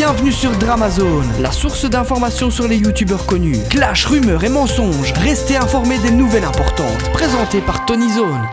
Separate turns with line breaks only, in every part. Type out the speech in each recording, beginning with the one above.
Bienvenue sur Dramazone, la source d'informations sur les youtubeurs connus. Clash, rumeurs et mensonges, restez informés des nouvelles importantes, présentées par Tonyzone.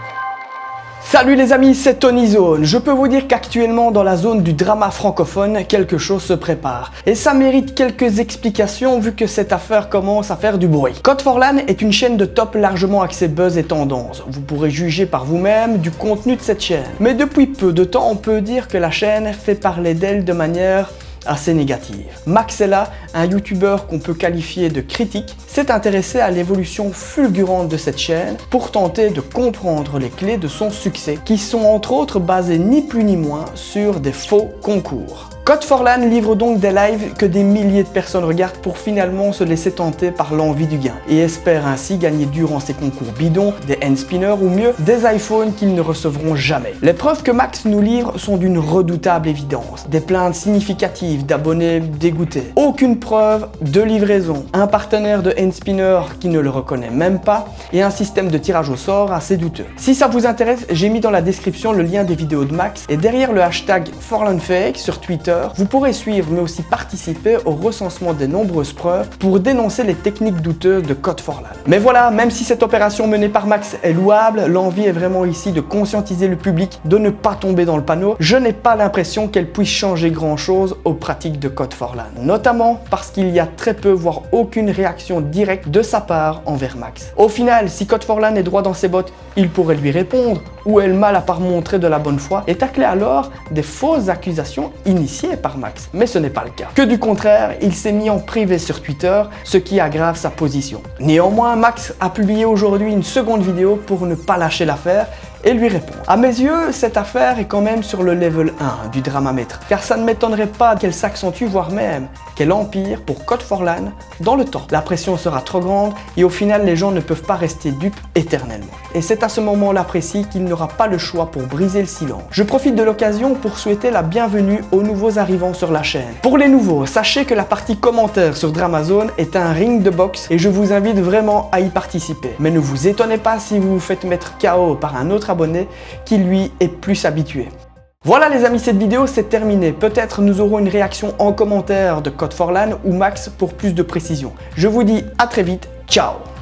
Salut les amis, c'est Tonyzone. Je peux vous dire qu'actuellement dans la zone du drama francophone, quelque chose se prépare. Et ça mérite quelques explications vu que cette affaire commence à faire du bruit. Code4LAN est une chaîne de top largement axée buzz et tendance. Vous pourrez juger par vous-même du contenu de cette chaîne. Mais depuis peu de temps, on peut dire que la chaîne fait parler d'elle de manière assez négative. Maxella, un youtubeur qu'on peut qualifier de critique, s'est intéressé à l'évolution fulgurante de cette chaîne pour tenter de comprendre les clés de son succès, qui sont entre autres basées ni plus ni moins sur des faux concours. Code4LAN livre donc des lives que des milliers de personnes regardent pour finalement se laisser tenter par l'envie du gain et espèrent ainsi gagner durant ces concours bidons des hand spinners ou mieux des iPhones qu'ils ne recevront jamais. Les preuves que Max nous livre sont d'une redoutable évidence. Des plaintes significatives d'abonnés dégoûtés, aucune preuve de livraison, un partenaire de hand spinner qui ne le reconnaît même pas et un système de tirage au sort assez douteux. Si ça vous intéresse, j'ai mis dans la description le lien des vidéos de Max et derrière le hashtag 4LANFake sur Twitter, vous pourrez suivre mais aussi participer au recensement des nombreuses preuves pour dénoncer les techniques douteuses de Code4LAN. Mais voilà, même si cette opération menée par Max est louable, l'envie est vraiment ici de conscientiser le public de ne pas tomber dans le panneau. Je n'ai pas l'impression qu'elle puisse changer grand chose aux pratiques de Code4LAN, notamment parce qu'il y a très peu voire aucune réaction directe de sa part envers Max. Au final, si Code4LAN est droit dans ses bottes, il pourrait lui répondre, ou est le mal à part montrer de la bonne foi et tacler alors des fausses accusations initiées par Max. Mais ce n'est pas le cas. Que du contraire, il s'est mis en privé sur Twitter, ce qui aggrave sa position. Néanmoins, Max a publié aujourd'hui une seconde vidéo pour ne pas lâcher l'affaire et lui répondre. À mes yeux, cette affaire est quand même sur le level 1 du dramamètre, car ça ne m'étonnerait pas qu'elle s'accentue, voire même qu'elle empire pour Code4LAN dans le temps. La pression sera trop grande et au final, les gens ne peuvent pas rester dupes éternellement. Et c'est à ce moment-là précis qu'il n'aura pas le choix pour briser le silence. Je profite de l'occasion pour souhaiter la bienvenue aux nouveaux arrivants sur la chaîne. Pour les nouveaux, sachez que la partie commentaires sur Dramazone est un ring de boxe et je vous invite vraiment à y participer. Mais ne vous étonnez pas si vous vous faites mettre KO par un autre abonné qui lui est plus habitué. Voilà les amis, cette vidéo c'est terminé. Peut-être nous aurons une réaction en commentaire de Code4LAN ou Max pour plus de précision. Je vous dis à très vite, ciao!